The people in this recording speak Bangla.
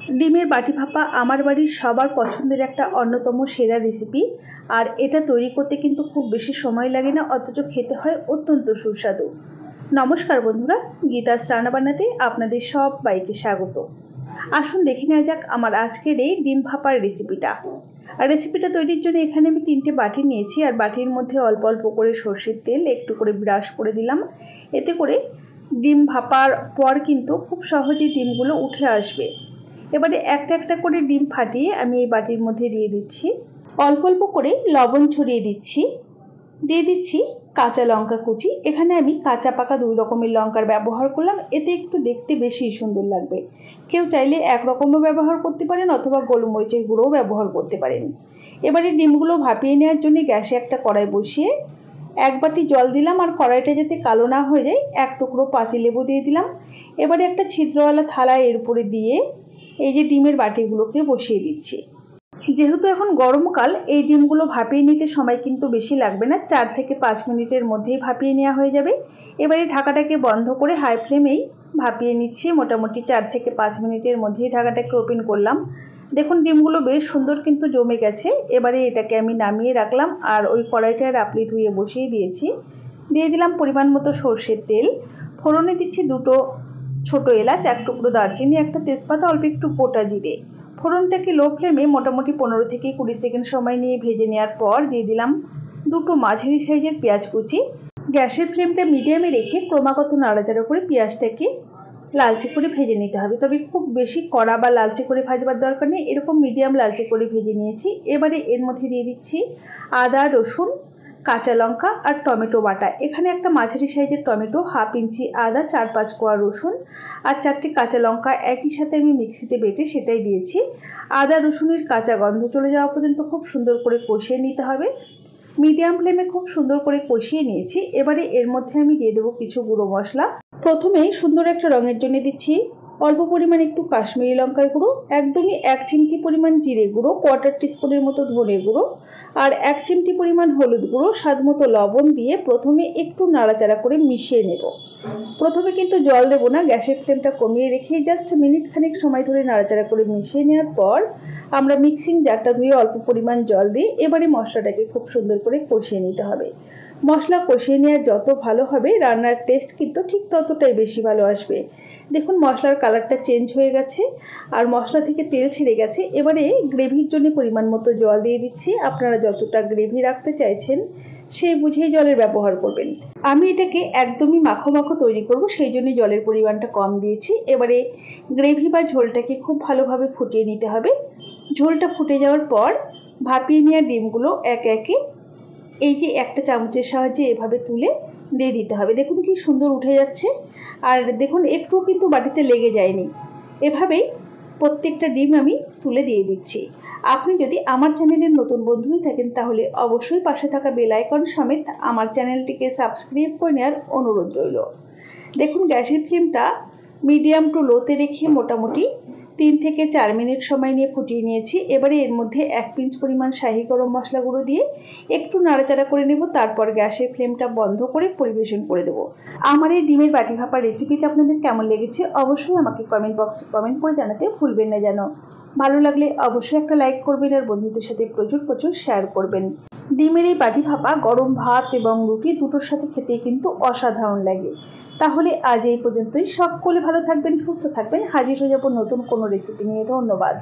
ডিমের বাটি ভাপা আমার বাড়ির সবার পছন্দের একটা অন্যতম সেরা রেসিপি। আর এটা তৈরি করতে কিন্তু খুব বেশি সময় লাগে না, অথচ খেতে হয় অত্যন্ত সুস্বাদু। নমস্কার বন্ধুরা, গীতাস রান্নাবান্নাতে আপনাদের সবাইকে স্বাগত। আসুন দেখে নেওয়া যাক আমার আজকের এই ডিম ভাপার রেসিপিটা। আর রেসিপিটা তৈরির জন্য এখানে আমি 3টে বাটি নিয়েছি, আর বাটির মধ্যে অল্প অল্প করে সর্ষের তেল একটু করে ব্রাশ করে দিলাম। এতে করে ডিম ভাপার পর কিন্তু খুব সহজেই ডিমগুলো উঠে আসবে। এবারে একটা একটা করে ডিম ফাটিয়ে আমি এই বাটির মধ্যে দিয়ে দিচ্ছি। অল্প অল্প করে লবণ ছড়িয়ে দিচ্ছি। দিয়ে দিচ্ছি কাঁচা লঙ্কা কুচি। এখানে আমি কাঁচা পাকা 2 রকমের লঙ্কার ব্যবহার করলাম, এতে একটু দেখতে বেশি সুন্দর লাগবে। কেউ চাইলে একরকমও ব্যবহার করতে পারেন, অথবা গোলমরিচের গুঁড়োও ব্যবহার করতে পারেন। এবারে ডিমগুলো ভাপিয়ে নেওয়ার জন্য গ্যাসে একটা কড়াই বসিয়ে 1 বাটি জল দিলাম, আর কড়াইটা যাতে কালো না হয়ে যায় 1 টুকরো পাতিলেবু দিয়ে দিলাম। এবারে একটা ছিদ্রওয়ালা থালা এর উপরে দিয়ে এই যে ডিমের বাটিগুলোকে বসিয়ে দিচ্ছি। যেহেতু এখন গরমকাল, এই ডিমগুলো ভাপিয়ে নিতে সময় কিন্তু বেশি লাগবে না, 4 থেকে 5 মিনিটের মধ্যেই ভাপিয়ে নেওয়া হয়ে যাবে। এবারে ঢাকাটাকে বন্ধ করে হাই ফ্লেমেই ভাপিয়ে নিচ্ছি। মোটামুটি 4 থেকে 5 মিনিটের মধ্যেই ঢাকাটাকে ওপেন করলাম। দেখুন ডিমগুলো বেশ সুন্দর কিন্তু জমে গেছে। এবারে এটাকে আমি নামিয়ে রাখলাম, আর ওই কড়াইটা রাপলি ধুয়ে বসিয়ে দিয়েছি। দিয়ে দিলাম পরিমাণ মতো সর্ষের তেল। ফোড়নে দিচ্ছি 2টো ছোটো এলাচ, 1 টুকরো দারচিনি, একটা তেজপাতা, অল্প একটু গোটা জিরে। ফোড়নটাকে লো ফ্লেমে মোটামুটি 15 থেকে 20 সেকেন্ড সময় নিয়ে ভেজে নেওয়ার পর দিয়ে দিলাম 2টো মাঝারি সাইজের পেঁয়াজ কুচি। গ্যাসের ফ্লেমটা মিডিয়ামে রেখে ক্রমাগত নাড়াচাড়া করে পেঁয়াজটাকে লালচে করে ভেজে নিতে হবে। তবে খুব বেশি কড়া বা লালচে করে ভাজবার দরকার নেই, এরকম মিডিয়াম লালচে করে ভেজে নিয়েছি। এবারে এর মধ্যে দিয়ে দিচ্ছি আদা, রসুন, কাঁচা লঙ্কা আর টমেটো বাটা। এখানে একটা মাঝারি সাইজের টমেটো, 1/2 ইঞ্চি আদা, 4-5 কোয়া রসুন আর 4টে কাঁচা লঙ্কা একই সাথে আমি মিক্সিতে বেটে সেটাই দিয়েছি। আদা রসুনের কাঁচা গন্ধ চলে যাওয়া পর্যন্ত খুব সুন্দর করে কষিয়ে নিতে হবে। মিডিয়াম ফ্লেমে খুব সুন্দর করে কষিয়ে নিয়েছি। এবারে এর মধ্যে আমি দিয়ে দেবো কিছু গুঁড়ো মশলা। প্রথমেই সুন্দর একটা রঙের জন্য দিচ্ছি অল্প পরিমাণ একটু কাশ্মীরি লঙ্কার গুঁড়ো, একদমই 1 চিমটি পরিমাণ জিরে গুঁড়ো, 1/4 টিস্পুনের মতো ধনে গুঁড়ো আর 1 চিমটি পরিমাণ হলুদ গুঁড়ো, স্বাদ মতো লবণ দিয়ে প্রথমে একটু নাড়াচাড়া করে মিশিয়ে নেব। প্রথমে কিন্তু জল দেবো না, গ্যাসের ফ্লেমটা কমিয়ে রেখে জাস্ট মিনিট খানেক সময় ধরে নাড়াচাড়া করে মিশিয়ে নেওয়ার পর আমরা মিক্সিং জারটা ধুয়ে অল্প পরিমাণ জল দিয়ে এবারে মশলাটাকে খুব সুন্দর করে কষিয়ে নিতে হবে। মশলা কষিয়ে নেওয়া যত ভালো হবে, রান্নার টেস্ট কিন্তু ঠিক ততটাই বেশি ভালো আসবে। দেখুন মশলার কালারটা চেঞ্জ হয়ে গেছে আর মশলা থেকে তেল ছেড়ে গেছে। এবারে গ্রেভির জন্য পরিমাণ মতো জল দিয়ে দিচ্ছি। আপনারা যতটা গ্রেভি রাখতে চাইছেন সেই বুঝেই জলের ব্যবহার করবেন। আমি এটাকে একদমই মাখো মাখো তৈরি করব, সেই জন্য জলের পরিমাণটা কম দিয়েছি। এবারে গ্রেভি বা ঝোলটাকে খুব ভালোভাবে ফুটিয়ে নিতে হবে। ঝোলটা ফুটে যাওয়ার পর ভাপিয়ে নেওয়া ডিমগুলো একে একে এই যে একটা চামচের সাহায্যে এভাবে তুলে দিয়ে দিতে হবে। দেখুন কি সুন্দর উঠে যাচ্ছে, আর দেখুন একটুও কিন্তু বাটিতে লেগে যায়নি। এভাবেই প্রত্যেকটা ডিম আমি তুলে দিয়ে দিচ্ছি। আপনি যদি আমার চ্যানেলের নতুন বন্ধু হয়ে থাকেন তাহলে অবশ্যই পাশে থাকা বেল আইকন সমেত আমার চ্যানেলটিকে সাবস্ক্রাইব করে নেওয়ার অনুরোধ রইল। দেখুন গ্যাসের ফ্লেমটা মিডিয়াম টু লোতে রেখে মোটামুটি 3 থেকে 4 মিনিট সময় নিয়ে ফুটিয়ে নিয়েছি। এবারে এর মধ্যে 1 পিঞ্চ পরিমাণ শাহি গরম মশলা গুঁড়ো দিয়ে একটু নাড়াচাড়া করে নেব, তারপর গ্যাসের ফ্লেমটা বন্ধ করে পরিবেশন করে দেব। আমার এই ডিমের বাটি ভাপা রেসিপিটা আপনাদের কেমন লেগেছে অবশ্যই আমাকে কমেন্ট বক্সে কমেন্ট করে জানাতে ভুলবেন না যেন। ভালো লাগলে অবশ্যই একটা লাইক করবেন আর বন্ধুদের সাথে প্রচুর প্রচুর শেয়ার করবেন। ডিমের এই বাটি ভাপা গরম ভাত এবং রুটি দুটোর সাথে খেতে কিন্তু অসাধারণ লাগে। তাহলে আজ এই পর্যন্তই। সকলে ভালো থাকবেন, সুস্থ থাকবেন। হাজির হয়ে যাব নতুন কোনো রেসিপি নিয়ে। ধন্যবাদ।